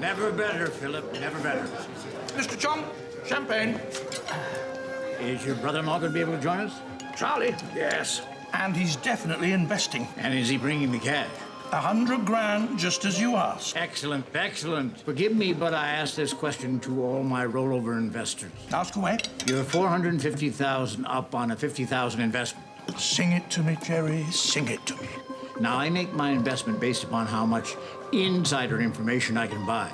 Never better, Philip. Never better. Mr. Chong, champagne. Is your brother-in-law going to be able to join us? Charlie? Yes. And he's definitely investing. And is he bringing the cash? 100 grand, just as you asked. Excellent, excellent. Forgive me, but I ask this question to all my rollover investors. Ask away. You're 450,000 up on a 50,000 investment. Sing it to me, Jerry. Sing it to me. Now, I make my investment based upon how much insider information I can buy.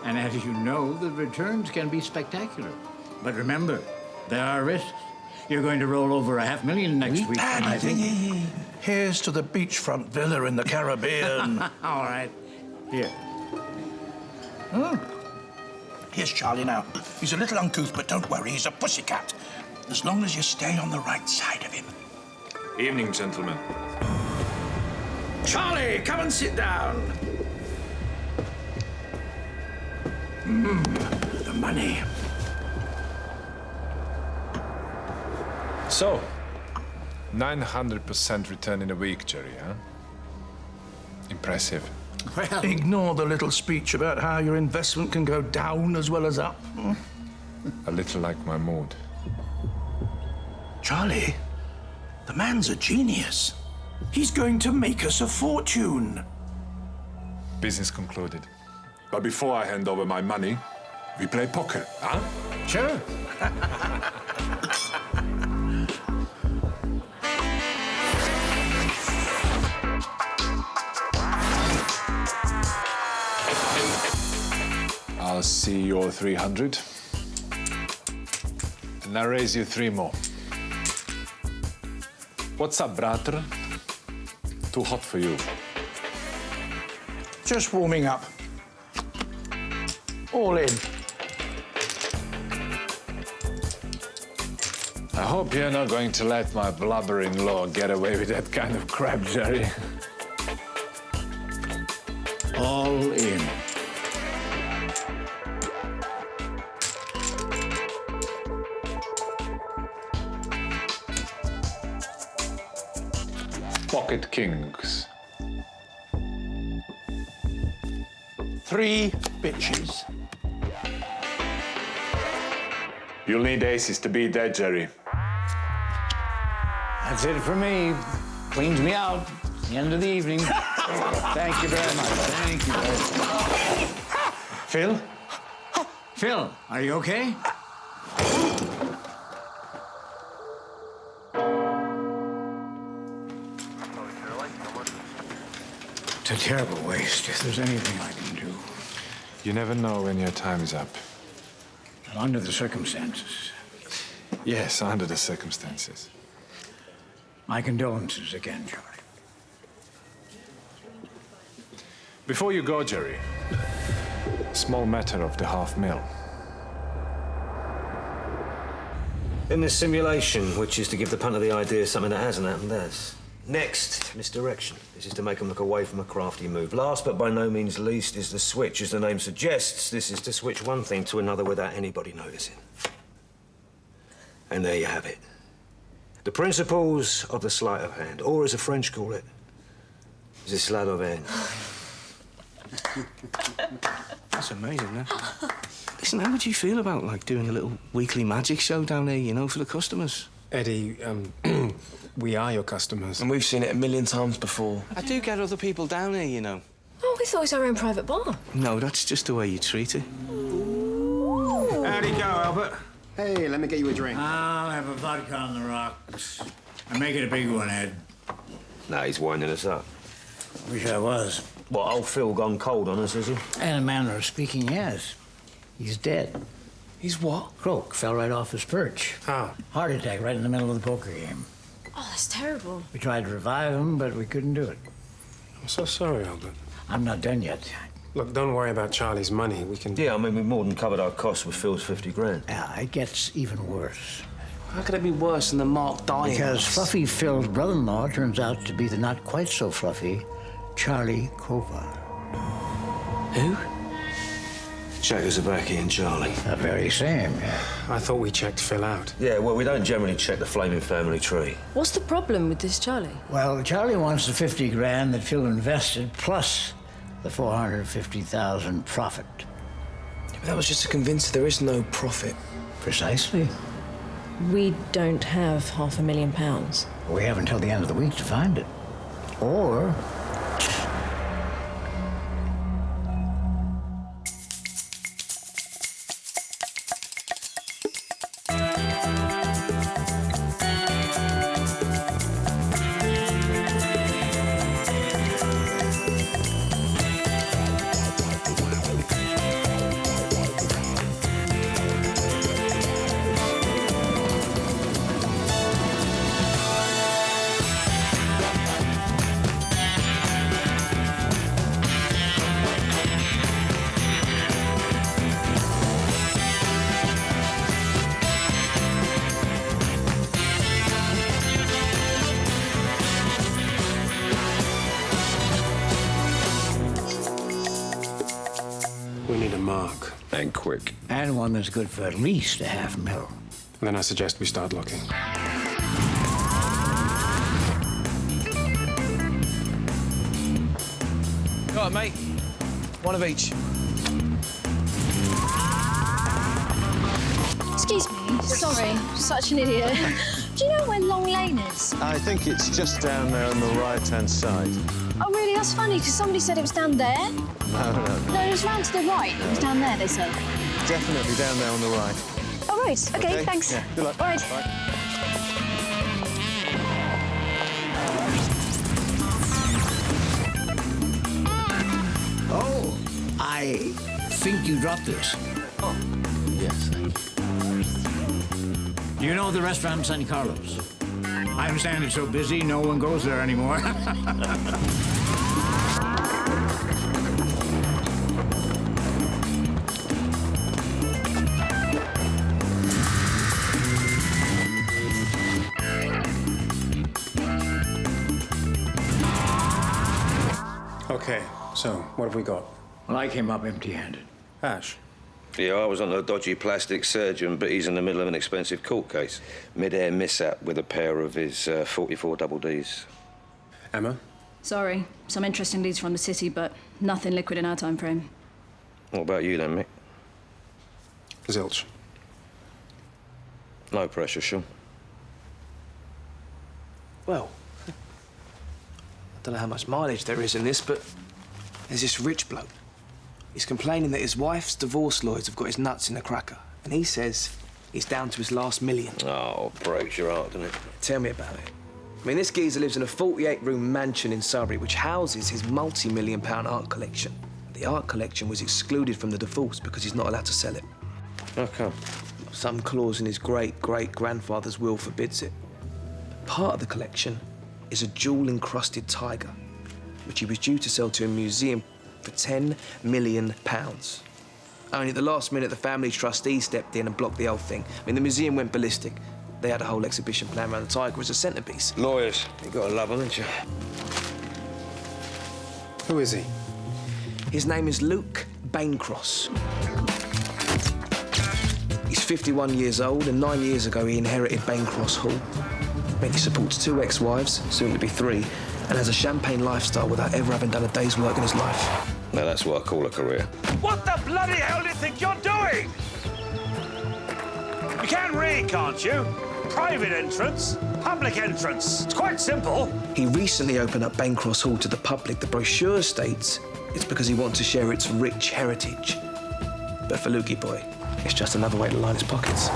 And as you know, the returns can be spectacular. But remember, there are risks. You're going to roll over $500,000 next week, and I think... Here's to the beachfront villa in the Caribbean. All right. Here. Here's Charlie now. He's a little uncouth, but don't worry, he's a pussycat. As long as you stay on the right side of him. Evening, gentlemen. Charlie, come and sit down. The money. So, 900% return in a week, Jerry, huh? Impressive. Well... Ignore the little speech about how your investment can go down as well as up. A little like my mood. Charlie, the man's a genius. He's going to make us a fortune. Business concluded. But before I hand over my money, we play poker, huh? Sure. I'll see your 300. And I'll raise you 3 more. What's up, brother? Too hot for you. Just warming up. All in. I hope you're not going to let my blubber-in-law get away with that kind of crap, Jerry. All in. Pocket kings. 3 bitches. You'll need aces to beat that, Jerry. That's it for me. Cleans me out. The end of the evening. Thank you very much. Thank you very much. Phil? Phil, are you okay? It's a terrible waste. If there's anything I can do. You never know when your time is up. Under the circumstances. Yes, under the circumstances. My condolences again, Charlie. Before you go, Jerry, small matter of the $500,000. In this simulation, which is to give the punter the idea of something that hasn't happened, has. Next, misdirection. This is to make them look away from a crafty move. Last, but by no means least, is the switch. As the name suggests, this is to switch one thing to another without anybody noticing. And there you have it. The principles of the sleight of hand, or as the French call it, the sleight of hand. That's amazing, man. Listen, how would you feel about, like, doing a little weekly magic show down there, you know, for the customers? Eddie, we are your customers. And we've seen it a million times before. I do get other people down here, you know. Oh, we thought it was our own private bar. No, that's just the way you treat it. Ooh. Howdy go, Albert. Hey, let me get you a drink. I'll have a vodka on the rocks. And make it a big one, Ed. Nah, he's winding us up. Wish I was. What, old Phil gone cold on us, has he? In a manner of speaking, yes. He's dead. He's what? Croak fell right off his perch. How? Heart attack right in the middle of the poker game. Oh, that's terrible. We tried to revive him, but we couldn't do it. I'm so sorry, Albert. I'm not done yet. Look, don't worry about Charlie's money. We can... Yeah, I mean, we've more than covered our costs with Phil's 50 grand. Yeah, it gets even worse. How could it be worse than the Mark dying? Because Fluffy Phil's brother-in-law turns out to be the not quite so fluffy Charlie Kovar. Who? Czechoslovakia and Charlie. The very same, yeah. I thought we checked Phil out. Yeah, well, we don't generally check the flaming family tree. What's the problem with this Charlie? Well, Charlie wants the 50 grand that Phil invested, plus the 450,000 profit. But that was just to convince her there is no profit. Precisely. We don't have £500,000. We have until the end of the week to find it. Or... We need a mark. And quick. And one that's good for at least $500,000. Then I suggest we start looking. Go on, mate. One of each. Excuse me, sorry, such an idiot. Do you know where Long Lane is? I think it's just down there on the right-hand side. Oh, really? That's funny, because somebody said it was down there. No, it was round to the right. It was down there, they said. definitely down there on the right. Oh, right. OK, thanks. Yeah, good luck. All right. Bye. Oh, I think you dropped this. Oh, yes. Do you know the restaurant San Carlos? I understand it's so busy, no one goes there anymore. Okay, so what have we got? Well, I came up empty-handed. Ash. Yeah, I was on a dodgy plastic surgeon, but he's in the middle of an expensive court case. Mid-air mishap with a pair of his 44 double Ds. Emma? Sorry, some interesting leads from the city, but nothing liquid in our time frame. What about you then, Mick? Zilch. No pressure, Sean. Well, I don't know how much mileage there is in this, but there's this rich bloke. He's complaining that his wife's divorce lawyers have got his nuts in a cracker, and he says he's down to his last million. Oh, breaks your heart, doesn't it? Tell me about it. I mean, this geezer lives in a 48-room mansion in Surrey, which houses his multi-million-pound art collection. The art collection was excluded from the divorce because he's not allowed to sell it. How come? Some clause in his great-great-grandfather's will forbids it. Part of the collection is a jewel-encrusted tiger, which he was due to sell to a museum for £10 million. Only at the last minute, the family trustee stepped in and blocked the whole thing. I mean, the museum went ballistic. They had a whole exhibition planned around the tiger as a centrepiece. Lawyers, you got to love them, haven't you? Who is he? His name is Luke Bancross. He's 51 years old, and 9 years ago he inherited Bancross Hall. I mean, he supports 2 ex-wives, soon to be 3, and has a champagne lifestyle without ever having done a day's work in his life. Now, that's what I call a career. What the bloody hell do you think you're doing? You can read, can't you? Private entrance, public entrance. It's quite simple. He recently opened up Bancross Hall to the public. The brochure states it's because he wants to share its rich heritage. But for Lukey boy, it's just another way to line his pockets.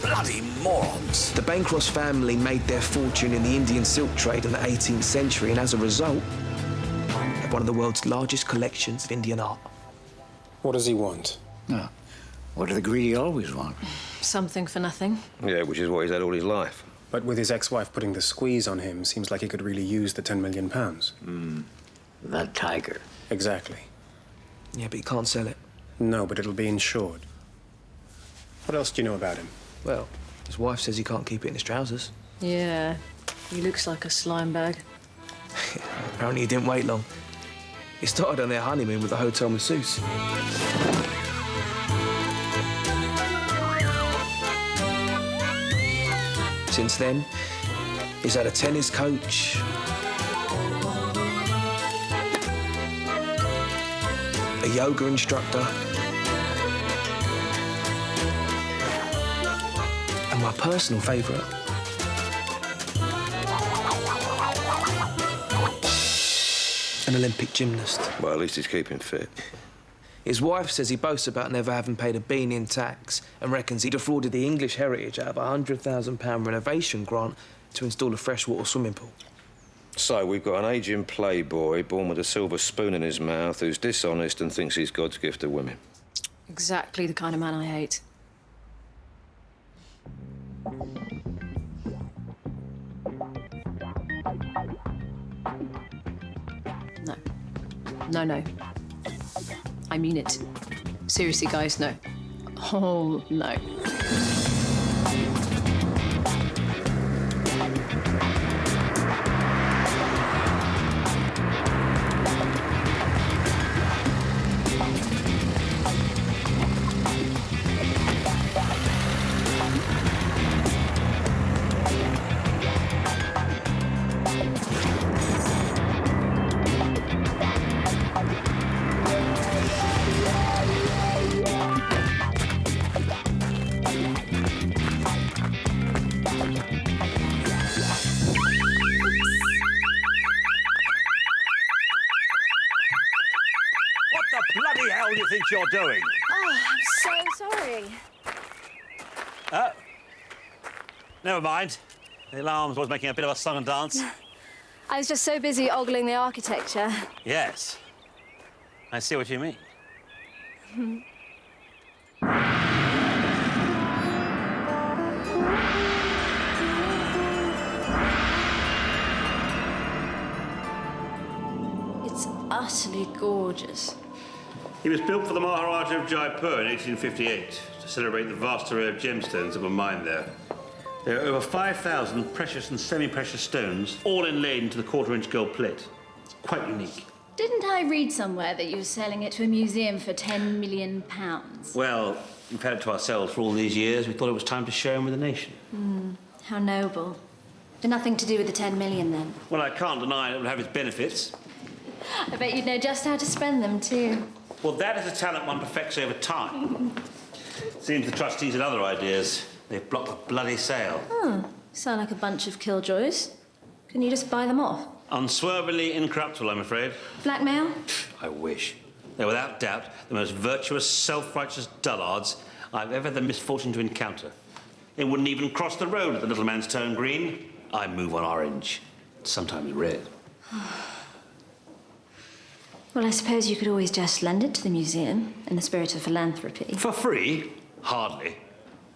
Bloody morons. The Bancross family made their fortune in the Indian silk trade in the 18th century, and as a result, have one of the world's largest collections of Indian art. What does he want? No. What do the greedy always want? Something for nothing. Yeah, which is what he's had all his life. But with his ex-wife putting the squeeze on him, seems like he could really use the £10 million. That tiger. Exactly. Yeah, but he can't sell it. No, but it'll be insured. What else do you know about him? Well, his wife says he can't keep it in his trousers. Yeah, he looks like a slime bag. Apparently he didn't wait long. He started on their honeymoon with a hotel masseuse. Since then, he's had a tennis coach, a yoga instructor, and my personal favourite, an Olympic gymnast. Well, at least he's keeping fit. His wife says he boasts about never having paid a bean in tax and reckons he defrauded the English heritage out of a £100,000 renovation grant to install a freshwater swimming pool. So we've got an ageing playboy born with a silver spoon in his mouth who's dishonest and thinks he's God's gift to women. Exactly the kind of man I hate. No. No, no. I mean it. Seriously, guys, no. Oh, no. You're doing? Oh, I'm so sorry. Never mind. The alarm was making a bit of a song and dance. I was just so busy ogling the architecture. Yes. I see what you mean. It's utterly gorgeous. He was built for the Maharaja of Jaipur in 1858 to celebrate the vast array of gemstones that were mined there. There are over 5,000 precious and semi-precious stones, all inlaid into the quarter-inch gold plate. It's quite unique. Didn't I read somewhere that you were selling it to a museum for £10 million? Well, we've had it to ourselves for all these years. We thought it was time to share them with the nation. How noble. But nothing to do with the 10 million, then? Well, I can't deny it will have its benefits. I bet you'd know just how to spend them, too. Well, that is a talent one perfects over time. Seems the trustees had other ideas. They've blocked the bloody sale. Sound like a bunch of killjoys. Can you just buy them off? Unswervingly incorruptible, I'm afraid. Blackmail? I wish. They're without doubt the most virtuous, self-righteous dullards I've ever had the misfortune to encounter. They wouldn't even cross the road if the little man's turned green. I move on orange, sometimes red. Well, I suppose you could always just lend it to the museum in the spirit of philanthropy. For free? Hardly.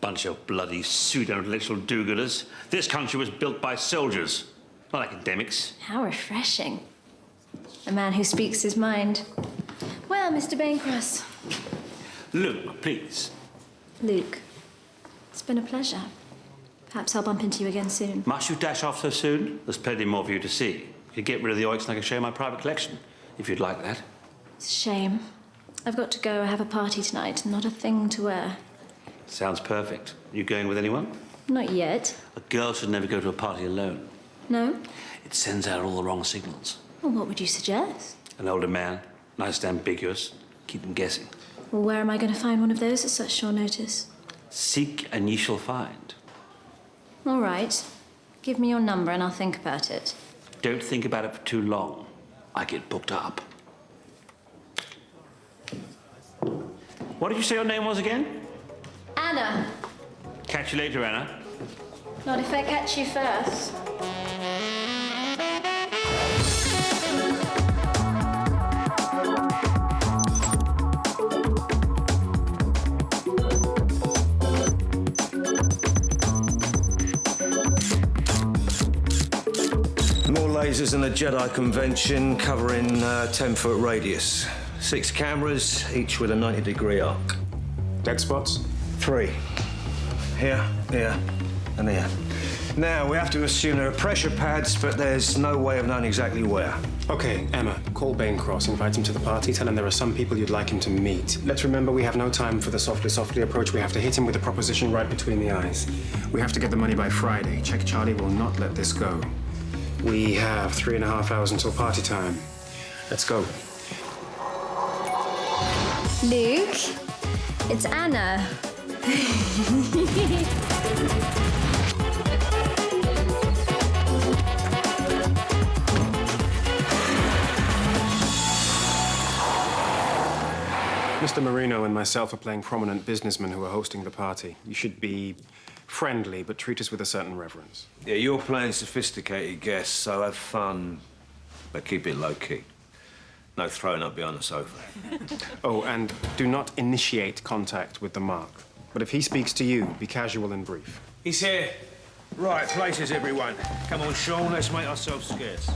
Bunch of bloody pseudo-intellectual do-gooders. This country was built by soldiers, not academics. How refreshing. A man who speaks his mind. Well, Mr. Bancross. Luke, please. Luke, it's been a pleasure. Perhaps I'll bump into you again soon. Must you dash off so soon? There's plenty more for you to see. You could get rid of the oiks and I can show you my private collection, if you'd like that. It's a shame. I've got to go. I have a party tonight and not a thing to wear. Sounds perfect. You going with anyone? Not yet. A girl should never go to a party alone. No? It sends out all the wrong signals. Well, what would you suggest? An older man, nice and ambiguous, keep them guessing. Well, where am I going to find one of those at such short notice? Seek and ye shall find. All right. Give me your number and I'll think about it. Don't think about it for too long. I get booked up. What did you say your name was again? Anna. Catch you later, Anna. Not if I catch you first. More lasers than a Jedi convention covering 10-foot radius. 6 cameras, each with a 90-degree arc. Dead spots? 3. Here, here, and here. Now, we have to assume there are pressure pads, but there's no way of knowing exactly where. Okay, Emma, call Bancross, invite him to the party, tell him there are some people you'd like him to meet. Let's remember we have no time for the softly approach. We have to hit him with a proposition right between the eyes. We have to get the money by Friday. Check Charlie will not let this go. We have 3.5 hours until party time. Let's go. Luke, it's Anna. Mr. Marino and myself are playing prominent businessmen who are hosting the party. You should be friendly, but treat us with a certain reverence. Yeah, you're playing sophisticated guests, so have fun, but keep it low-key. No throwing up behind the sofa. Oh, and do not initiate contact with the mark. But if he speaks to you, be casual and brief. He's here. Right, places, everyone. Come on, Sean, let's make ourselves scarce.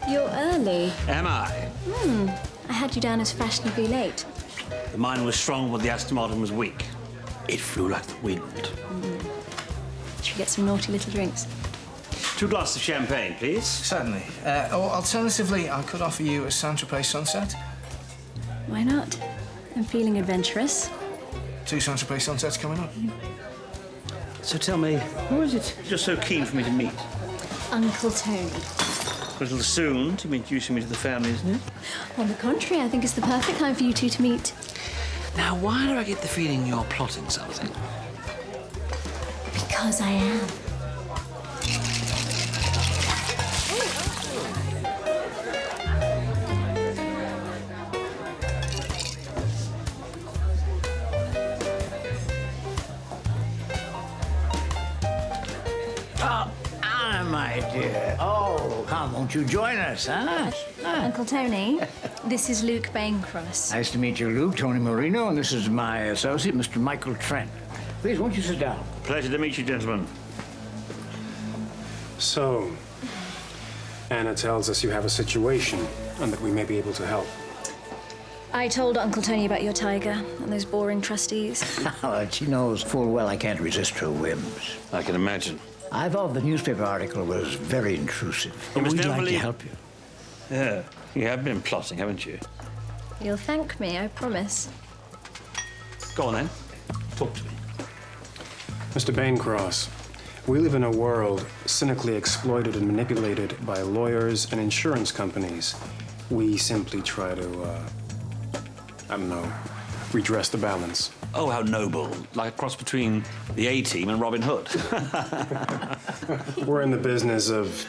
You're early. Am I? I had you down as fashionably late. The mind was strong, but the Aston Martin was weak. It flew like the wind. Should we get some naughty little drinks? 2 glasses of champagne, please. Certainly. Or alternatively, I could offer you a Saint-Tropez sunset. Why not? I'm feeling adventurous. 2 Saint-Tropez sunsets coming up. So tell me, who is it you're so keen for me to meet? Uncle Tony. A little soon to be introducing me to the family, isn't it? On the contrary, I think it's the perfect time for you two to meet. Now, why do I get the feeling you're plotting something? Because I am. Oh, Anna, my dear. Oh, come, won't you join us, huh? Uncle Tony, this is Luke Bancross. Nice to meet you, Luke. Tony Marino, and this is my associate, Mr. Michael Trent. Please, won't you sit down? Pleasure to meet you, gentlemen. So, Anna tells us you have a situation and that we may be able to help. I told Uncle Tony about your tiger and those boring trustees. Well, she knows full well I can't resist her whims. I can imagine. I thought the newspaper article was very intrusive. You must We'd never like to believe- help you. Yeah, you have been plotting, haven't you? You'll thank me, I promise. Go on, then. Talk to me. Mr. Bancross, we live in a world cynically exploited and manipulated by lawyers and insurance companies. We simply try to, I don't know, redress the balance. Oh, how noble. Like a cross between the A-Team and Robin Hood. We're in the business of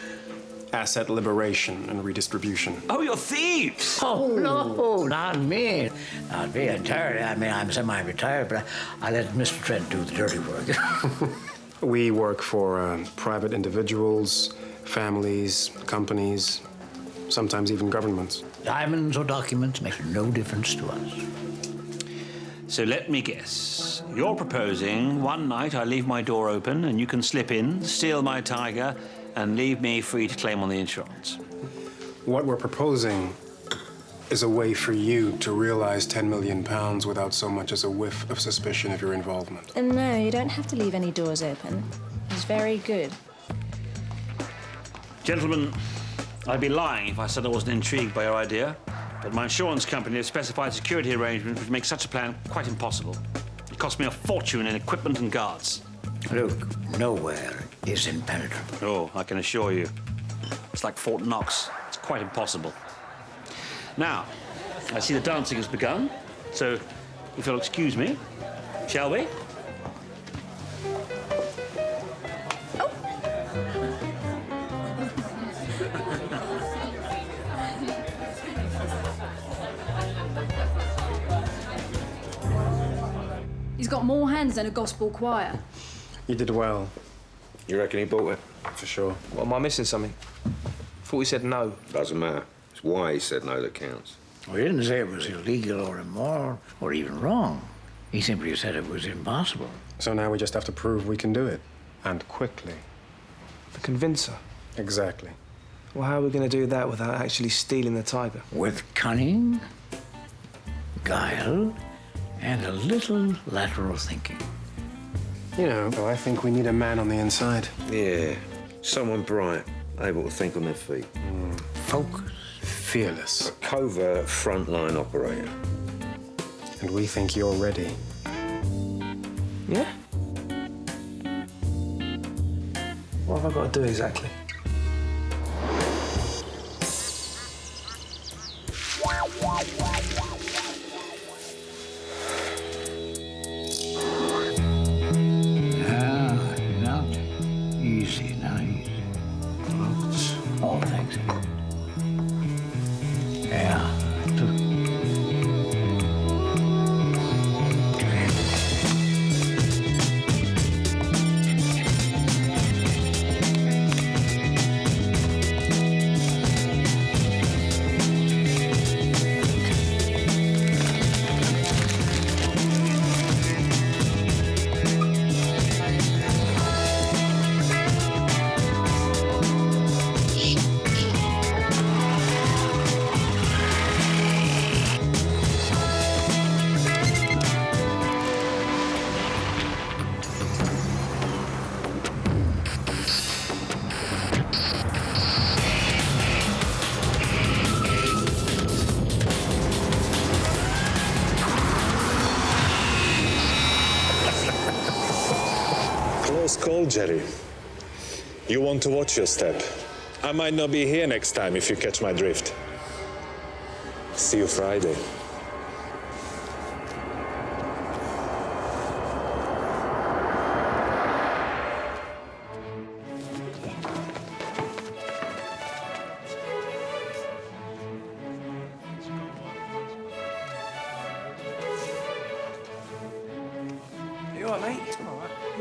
asset liberation and redistribution. Oh, you're thieves! Oh, no, not me. Not me entirely. I mean, I'm semi-retired, but I let Mr. Trent do the dirty work. We work for private individuals, families, companies, sometimes even governments. Diamonds or documents makes no difference to us. So let me guess. You're proposing one night I leave my door open and you can slip in, steal my tiger, and leave me free to claim on the insurance. What we're proposing is a way for you to realize £10 million without so much as a whiff of suspicion of your involvement. And no, you don't have to leave any doors open. It's very good. Gentlemen, I'd be lying if I said I wasn't intrigued by your idea, but my insurance company has specified security arrangements which make such a plan quite impossible. It cost me a fortune in equipment and guards. Luke, nowhere is impenetrable. Oh, I can assure you. It's like Fort Knox. It's quite impossible. Now, I see the dancing has begun, so if you'll excuse me, shall we? He's got more hands than a gospel choir. You did well, You reckon he bought it? for sure. What, am I missing something? Thought he said no. Doesn't matter. It's why he said no that counts. Well, he didn't say it was illegal or immoral or even wrong. He simply said it was impossible. So now we just have to prove we can do it. And quickly. The convincer. Exactly. Well, how are we going to do that without actually stealing the tiger? With cunning, guile, and a little lateral thinking. You know, I think we need a man on the inside. Yeah, someone bright, able to think on their feet. Focus. Fearless. A covert frontline operator. And we think you're ready. Yeah? What have I got to do exactly? Easy, now easy. Oh, thanks. Yeah. Close call, Jerry. You want to watch your step. I might not be here next time if you catch my drift. See you Friday. You all right, mate? All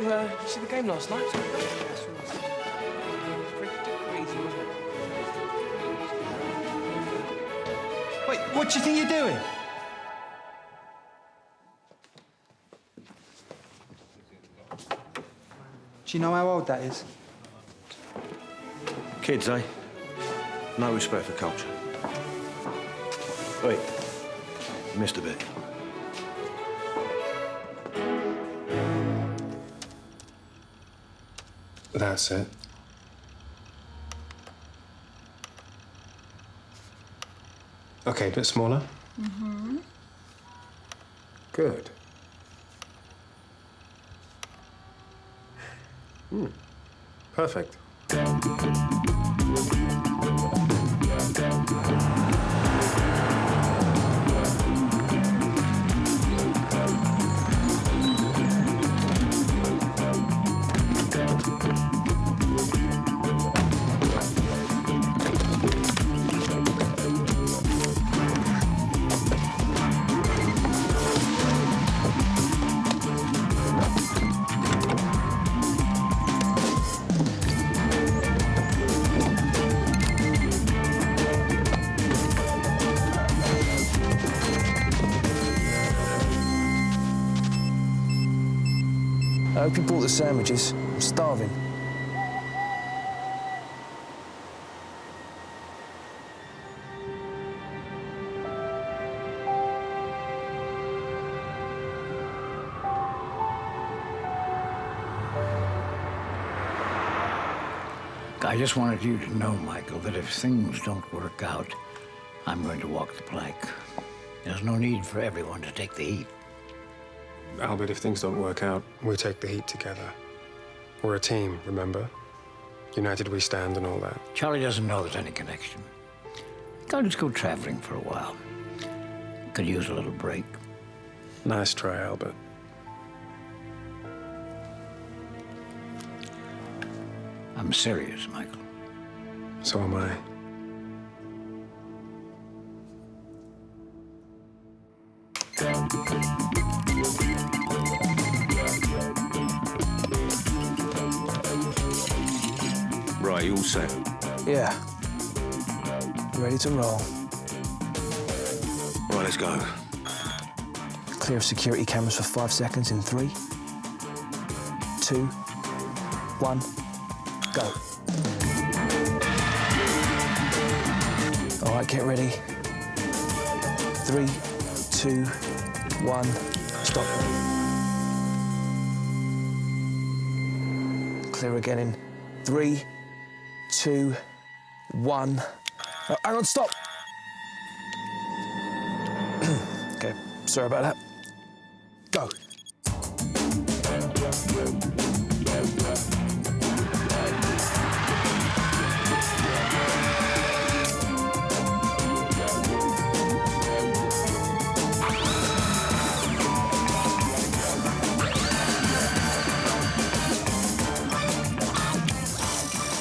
right. You see the game last night? Wait, what do you think you're doing? Do you know how old that is? Kids, eh? No respect for culture. Wait, you missed a bit. That's it. Okay, a bit smaller. Mm-hmm. Good. Perfect. I hope you bought the sandwiches. I'm starving. I just wanted you to know, Michael, that if things don't work out, I'm going to walk the plank. There's no need for everyone to take the heat. Albert, if things don't work out, we take the heat together. We're a team, remember? United we stand and all that. Charlie doesn't know there's any connection. I'll just go traveling for a while. Could use a little break. Nice try, Albert. I'm serious, Michael. So am I. Right, you all set? Yeah. Ready to roll. Right, let's go. Clear of security cameras for 5 seconds in 3, 2, 1, go. All right, get ready. 3, 2, 1, stop. Clear again in 3, 2, 1. Oh, hang on, stop. Okay, sorry about that. Go.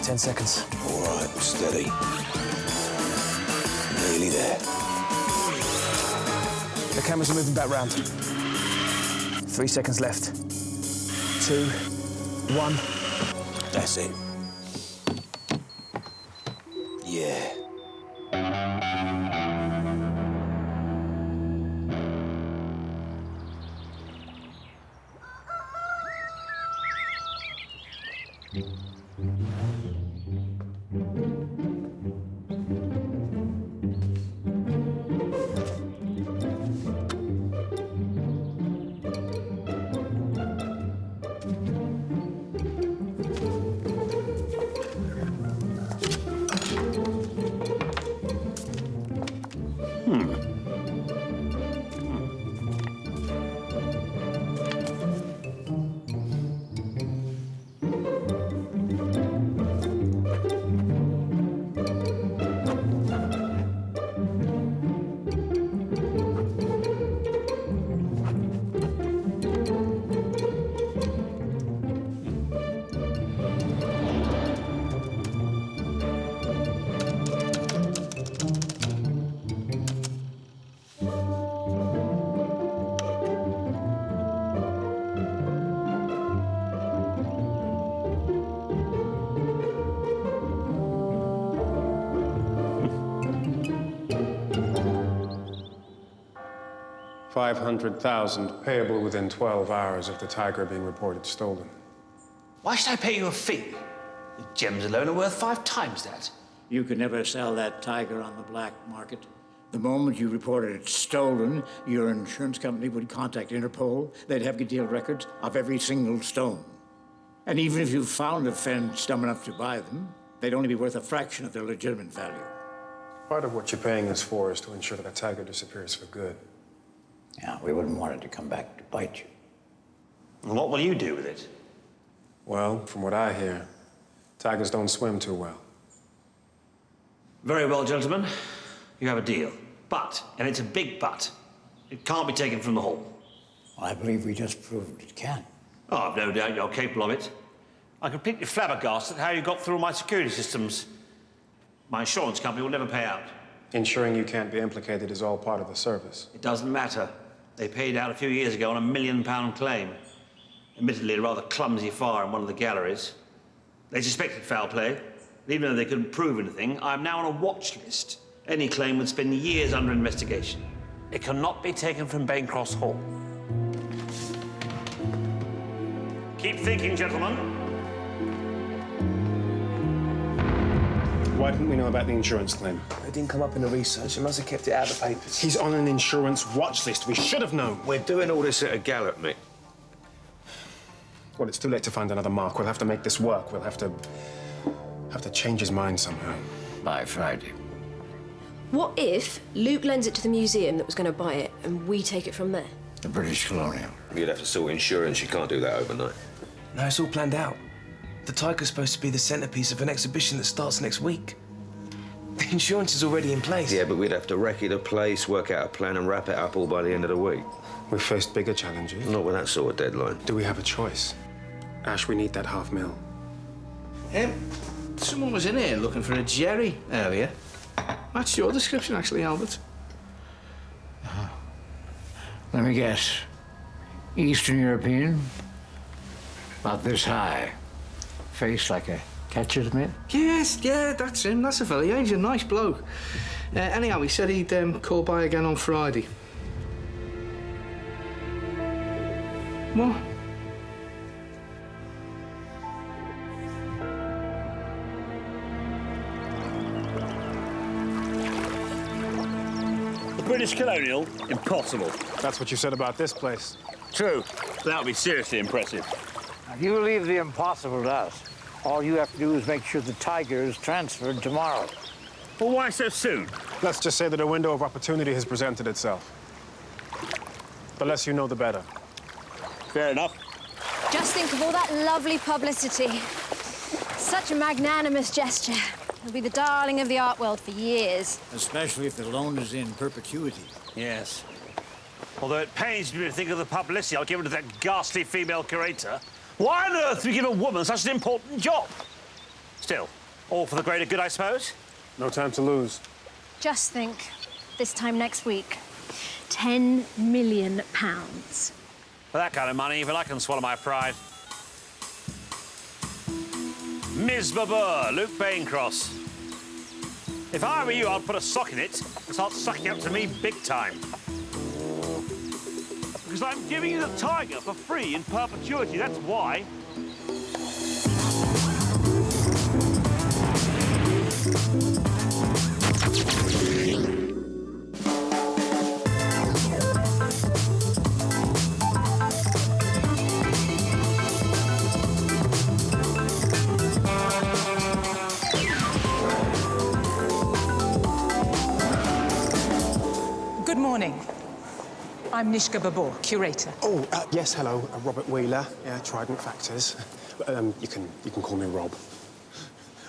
Ten seconds. All right, steady. Nearly there. The cameras are moving back round. 3 seconds left. 2, 1. That's it. Yeah. $500,000 payable within 12 hours of the Tiger being reported stolen. Why should I pay you a fee? The gems alone are worth 5 times that. You could never sell that Tiger on the black market. The moment you reported it stolen, your insurance company would contact Interpol. They'd have detailed records of every single stone. And even if you found a fence dumb enough to buy them, they'd only be worth a fraction of their legitimate value. Part of what you're paying us for is to ensure that a Tiger disappears for good. Yeah, we wouldn't want it to come back to bite you. And what will you do with it? Well, from what I hear, tigers don't swim too well. Very well, gentlemen. You have a deal. But, and it's a big but, it can't be taken from the hall. Well, I believe we just proved it can. Oh, I've no doubt you're capable of it. I'm completely flabbergasted at how you got through all my security systems. My insurance company will never pay out. Ensuring you can't be implicated is all part of the service. It doesn't matter. They paid out a few years ago on a £1 million claim. Admittedly, a rather clumsy fire in one of the galleries. They suspected foul play. Even though they couldn't prove anything, I'm now on a watch list. Any claim would spend years under investigation. It cannot be taken from Bancross Hall. Keep thinking, gentlemen. Why didn't we know about the insurance claim? It didn't come up in the research. It must have kept it out of the papers. He's on an insurance watch list. We should have known. We're doing all this at a gallop, Mick. Well, it's too late to find another mark. We'll have to make this work. We'll have to change his mind somehow. By Friday. What if Luke lends it to the museum that was going to buy it and we take it from there? The British Colonial. You'd have to sort insurance. You can't do that overnight. No, it's all planned out. The Tiger's supposed to be the centerpiece of an exhibition that starts next week. The insurance is already in place. Yeah, but we'd have to wreck it a place, work out a plan and wrap it up all by the end of the week. We've faced bigger challenges. Not with that sort of deadline. Do we have a choice? Ash, we need that $500,000. Someone was in here looking for a Jerry earlier. That's your description, actually, Albert. Let me guess. Eastern European? About this high. Face like a catcher's mitt? Yes, yeah, that's him. That's a fella. Yeah, he's a nice bloke. Anyhow, he said he'd call by again on Friday. What? The British Colonial? Impossible. That's what you said about this place. True. That would be seriously impressive. If you leave the impossible to us, all you have to do is make sure the Tiger is transferred tomorrow. Well, why so soon? Let's just say that a window of opportunity has presented itself. The less you know, the better. Fair enough. Just think of all that lovely publicity. Such a magnanimous gesture. He'll be the darling of the art world for years. Especially if the loan is in perpetuity. Yes. Although it pains me to think of the publicity I'll give to that ghastly female curator. Why on earth do we give a woman such an important job? Still, all for the greater good, I suppose? No time to lose. Just think, this time next week, £10 million. For that kind of money, even I can swallow my pride. Ms. Babor, Luke Bancross. If I were you, I'd put a sock in it and start sucking up to me big time. Because I'm giving you the Tiger for free in perpetuity, that's why. Good morning. I'm Nishka Babor, curator. Oh, yes, hello. Robert Wheeler. Yeah, Trident Factors. You can call me Rob.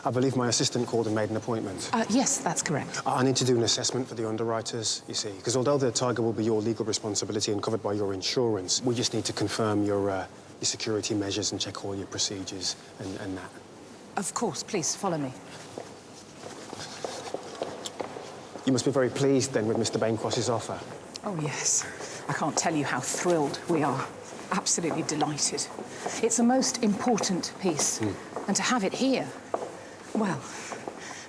I believe my assistant called and made an appointment. Yes, that's correct. I need to do an assessment for the underwriters, you see, because although the Tiger will be your legal responsibility and covered by your insurance, we just need to confirm your security measures and check all your procedures and that. Of course, please follow me. You must be very pleased, then, with Mr. Bancross's offer. Oh, yes. I can't tell you how thrilled we are. Absolutely delighted. It's a most important piece. And to have it here, well,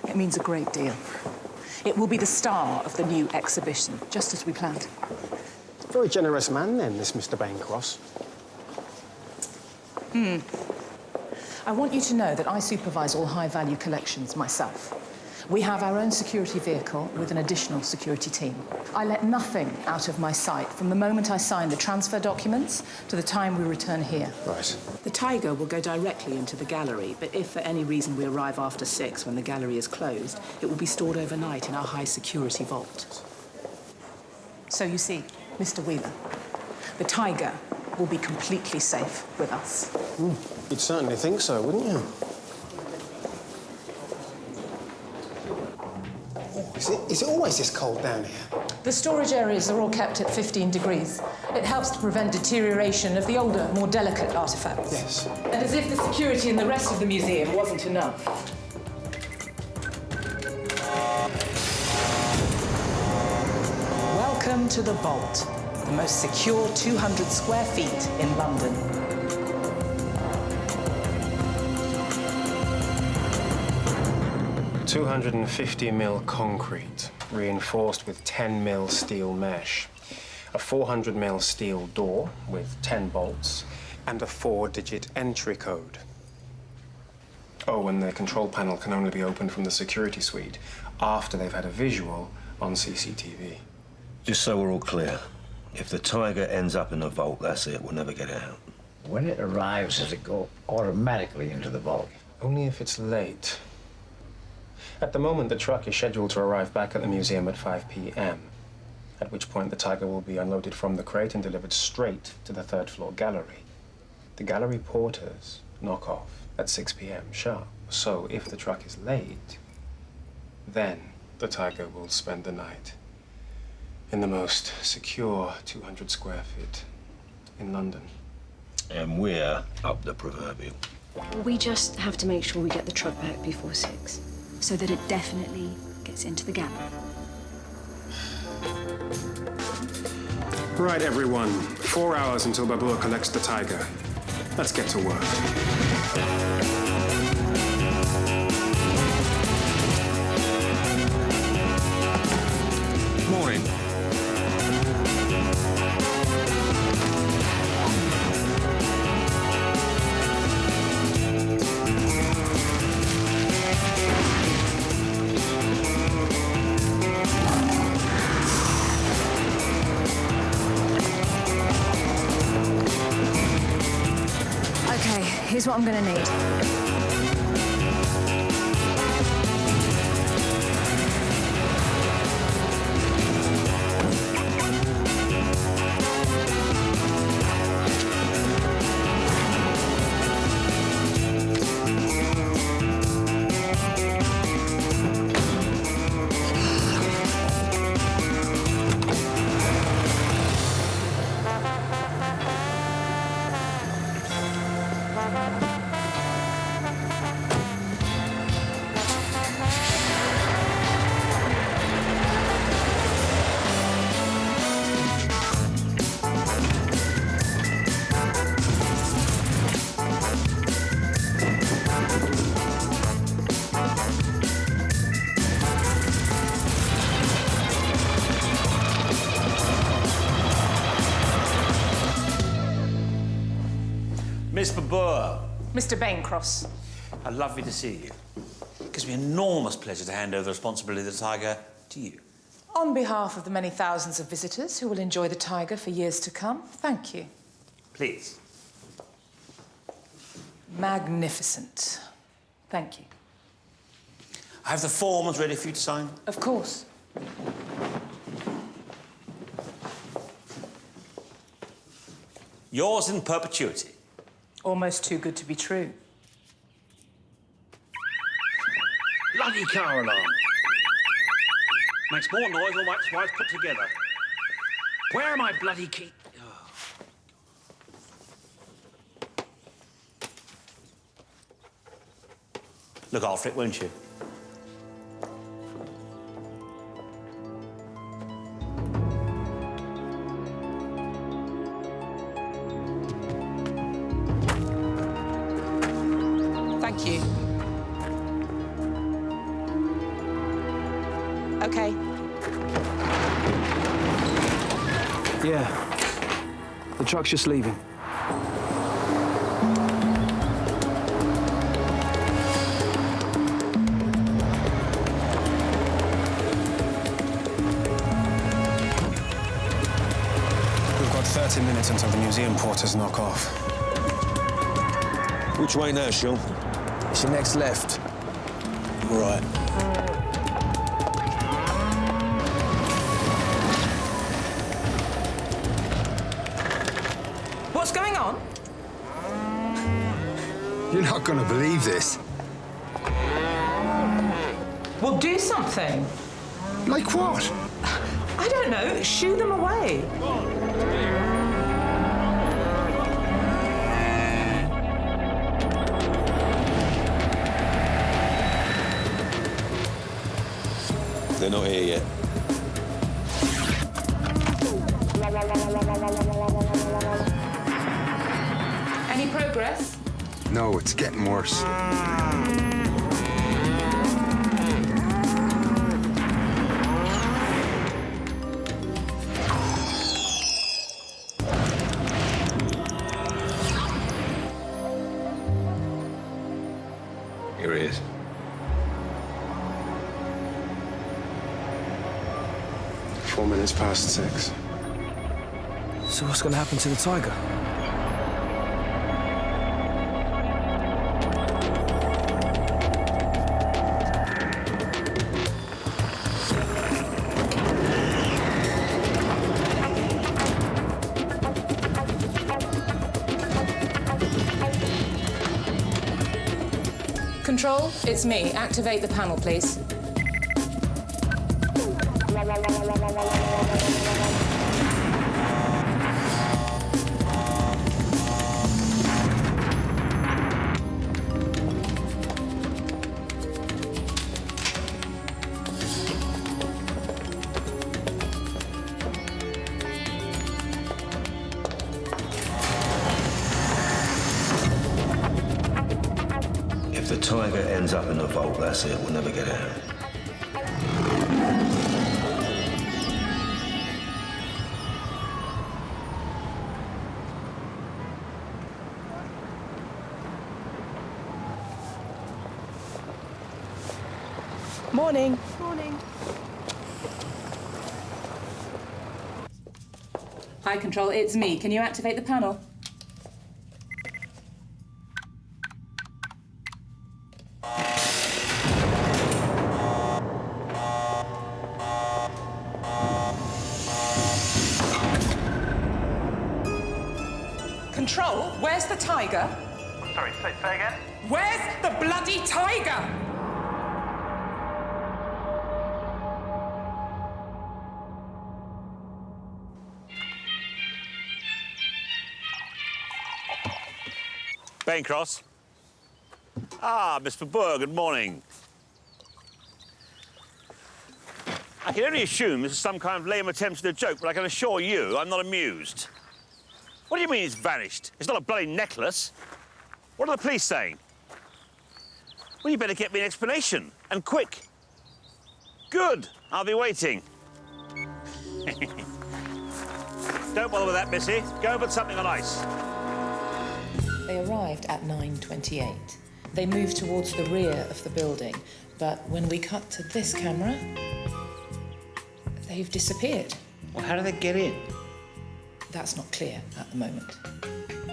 it means a great deal. It will be the star of the new exhibition, just as we planned. Very generous man, then, this Mr. Bancross. I want you to know that I supervise all high-value collections myself. We have our own security vehicle with an additional security team. I let nothing out of my sight from the moment I sign the transfer documents to the time we return here. Right. The Tiger will go directly into the gallery, but if for any reason we arrive after 6 when the gallery is closed, it will be stored overnight in our high-security vault. So you see, Mr. Wheeler, the Tiger will be completely safe with us. You'd certainly think so, wouldn't you? Is it always this cold down here? The storage areas are all kept at 15 degrees. It helps to prevent deterioration of the older, more delicate artifacts. Yes. And as if the security in the rest of the museum wasn't enough. Welcome to the Vault, the most secure 200 square feet in London. $250 mil concrete, reinforced with 10 mil steel mesh, a 400 mil steel door with 10 bolts, and a 4-digit entry code. Oh, and the control panel can only be opened from the security suite after they've had a visual on CCTV. Just so we're all clear, if the Tiger ends up in the vault, that's it. We'll never get it out. When it arrives, does it go automatically into the vault? Only if it's late. At the moment, the truck is scheduled to arrive back at the museum at 5 p.m., at which point the Tiger will be unloaded from the crate and delivered straight to the third-floor gallery. The gallery porters knock off at 6 p.m. sharp. So if the truck is late, then the Tiger will spend the night in the most secure 200 square feet in London. And we're up the proverbial. We just have to make sure we get the truck back before 6, so that it definitely gets into the gallery. Right, everyone. 4 hours until Babor collects the Tiger. Let's get to work. Morning. Here's what I'm going to need. Miss Babor. Mr. Bancross. How lovely to see you. It gives me enormous pleasure to hand over the responsibility of the Tiger to you. On behalf of the many thousands of visitors who will enjoy the Tiger for years to come, thank you. Please. Magnificent. Thank you. I have the forms ready for you to sign. Of course. Yours in perpetuity. Almost too good to be true. Bloody car alarm. Makes more noise than my ex-wife put together. Where are my bloody keys? Oh. Look after it, won't you? Thank you. Okay. Yeah. The truck's just leaving. We've got 30 minutes until the museum porters knock off. Which way now, Sean? It's your next left. Right. What's going on? You're not going to believe this. Well, do something. Like what? I don't know. Shoo them away. They're not here yet. Any progress? No, it's getting worse. Here he is. Four minutes past 6. So what's going to happen to the Tiger? Control, it's me. Activate the panel, please. If the Tiger ends up in the vault, that's it. We'll never get out. Morning. Morning. Hi, Control, it's me. Can you activate the panel? Control, where's the tiger? Sorry, say again? Where's the bloody tiger? Baincross. Ah, Miss Babor, good morning. I can only assume this is some kind of lame attempt at a joke, but I can assure you I'm not amused. What do you mean it's vanished? It's not a bloody necklace. What are the police saying? Well, you better get me an explanation, and quick. Good, I'll be waiting. Don't bother with that, Missy. Go and put something on ice. They arrived at 9:28. They moved towards the rear of the building, but when we cut to this camera, they've disappeared. Well, how did they get in? That's not clear at the moment.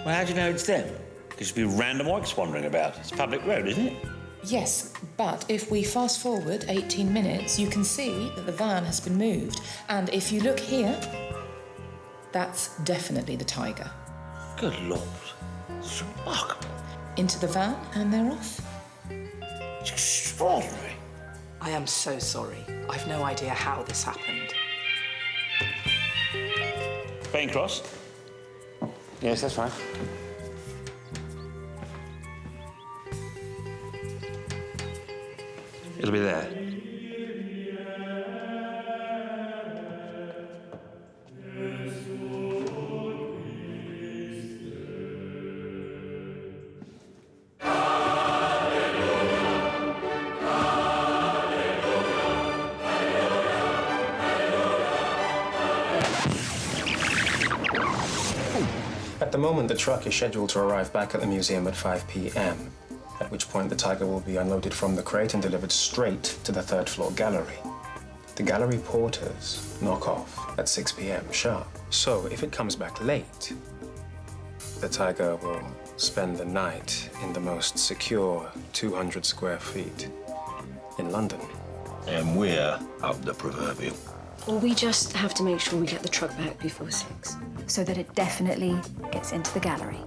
Well, how do you know it's them? Could just be random oiks wandering about. It's a public road, isn't it? Yes, but if we fast forward 18 minutes, you can see that the van has been moved. And if you look here, that's definitely the tiger. Good Lord. It's remarkable. Into the van, and they're off. It's extraordinary. I am so sorry. I've no idea how this happened. Baincross? Yes, that's right. It'll be there. At the moment, the truck is scheduled to arrive back at the museum at 5 p.m., at which point the tiger will be unloaded from the crate and delivered straight to the third-floor gallery. The gallery porters knock off at 6 p.m. sharp. So if it comes back late, the tiger will spend the night in the most secure 200 square feet in London. And we're up the proverbial. Or we just have to make sure we get the truck back before 6, so that it definitely gets into the gallery.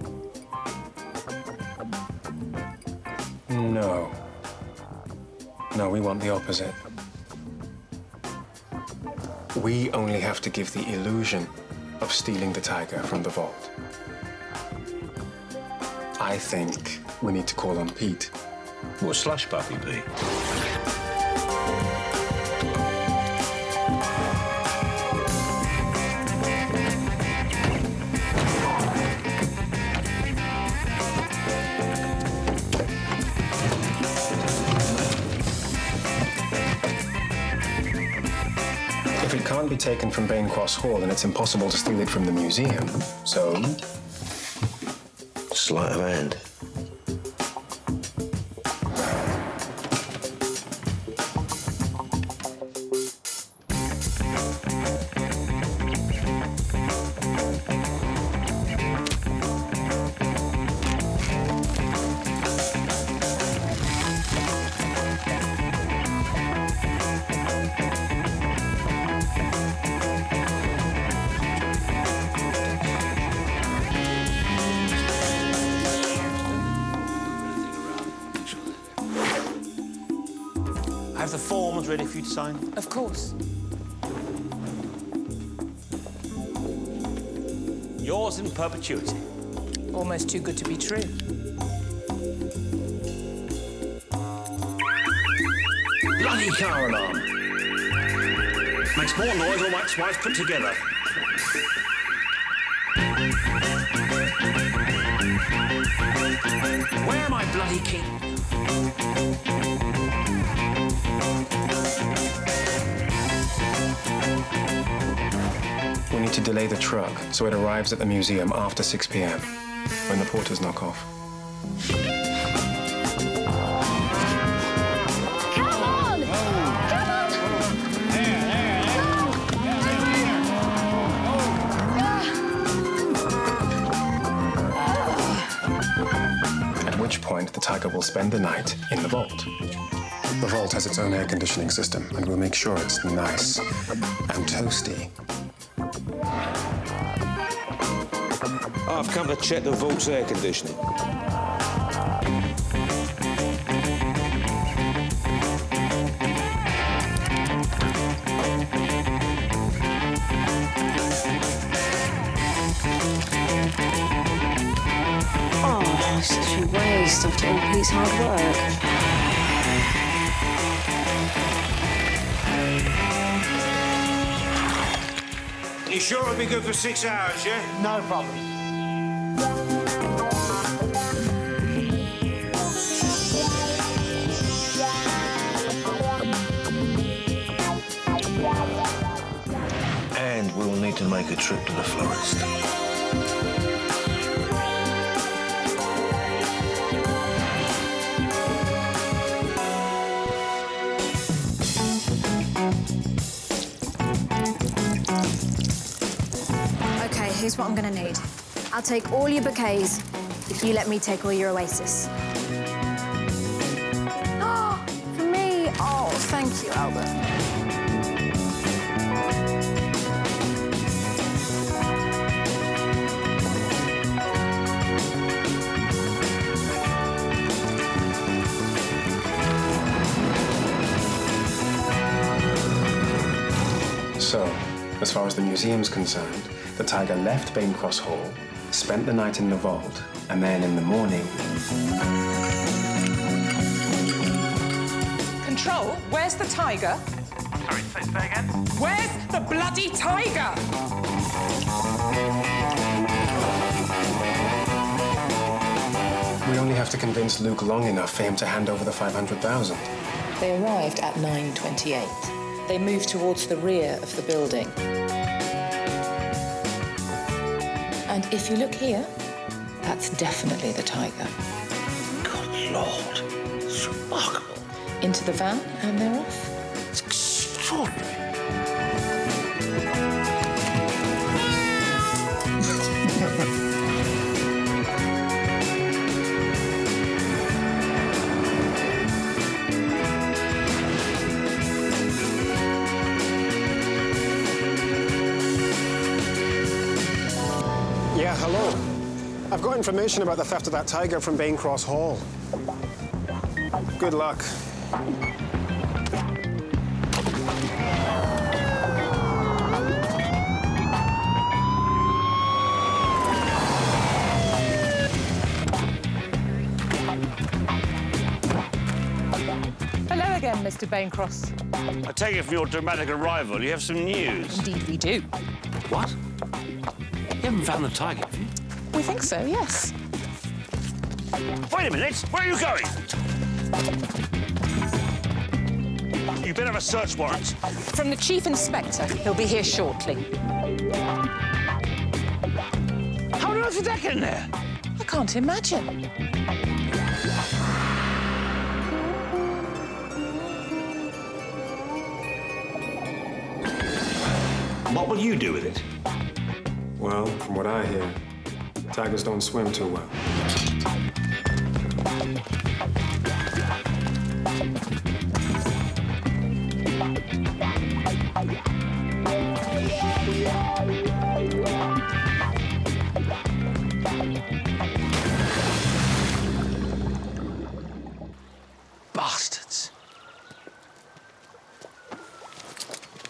No. No, we want the opposite. We only have to give the illusion of stealing the tiger from the vault. I think we need to call on Pete. Or Slush Puppy Pete. If it can't be taken from Baincross Hall, then it's impossible to steal it from the museum. So, sleight of hand. I have the forms ready for you to sign. Of course. Yours in perpetuity. Almost too good to be true. Bloody car alarm. Makes more noise than wax twice put together. Where am I, bloody king? we need to delay the truck so it arrives at the museum after 6 p.m. when the porters knock off. Come on! Come on! At which point, the tiger will spend the night in the vault. The vault has its own air conditioning system, and we'll make sure it's nice and toasty. I've come to check the vault's air conditioning. Oh, such a waste after all Pete's hard work. You sure it'll be good for 6 hours, yeah? No problem. And we'll need to make a trip to the florist. Okay, here's what I'm gonna need. I'll take all your bouquets if you let me take all your oasis. Oh, for me? Oh, thank you, Albert. So, as far as the museum's concerned, the tiger left Bancross Hall, spent the night in the vault, and then in the morning... Control, where's the tiger? Sorry, say again? Where's the bloody tiger? We only have to convince Luke long enough for him to hand over the 500,000. They arrived at 9:28. They moved towards the rear of the building. And if you look here, that's definitely the tiger. Good Lord. It's remarkable. Into the van, and they're off. It's extraordinary. Yeah, hello. I've got information about the theft of that tiger from Bancross Hall. Good luck. Hello again, Mr. Bancross. I take it from your dramatic arrival, you have some news. Indeed we do. What? You haven't found the tiger, have you? We think so, yes. Wait a minute, where are you going? You better have a search warrant. From the Chief Inspector. He'll be here shortly. How on earth did that get in there? I can't imagine. What will you do with it? Well, from what I hear, tigers don't swim too well. Bastards.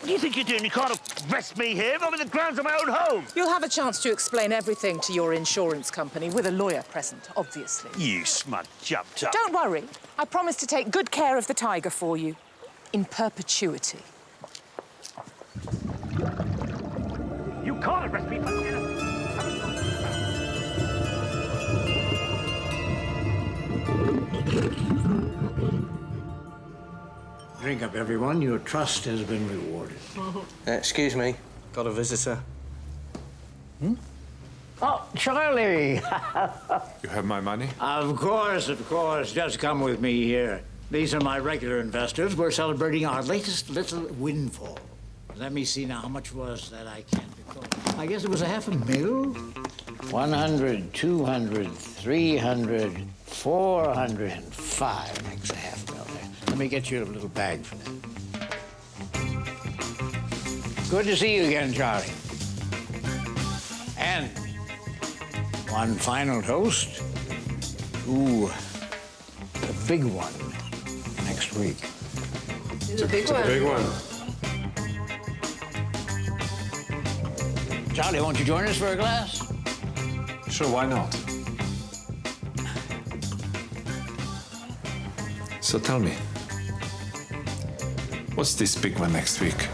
What do you think you're doing? You can't arrest me here. I'm in the grounds of my own home. You'll have a chance to explain everything to your insurance company with a lawyer present, obviously. You smut jumped up. Don't worry. I promise to take good care of the tiger for you. In perpetuity. You can't arrest me. Drink up, everyone. Your trust has been rewarded. Excuse me. Got a visitor. Oh, Charlie! You have my money? Of course, of course. Just come with me here. These are my regular investors. We're celebrating our latest little windfall. Let me see now. How much was that? I can't recall. I guess it was $500,000. 100, 200, 300, 405 makes $500,000. Let me get you a little bag for that. Good to see you again, Charlie. And One final toast to the big one next week. The big one. Big one. Charlie, won't you join us for a glass? Sure, why not? So tell me, what's this big one next week?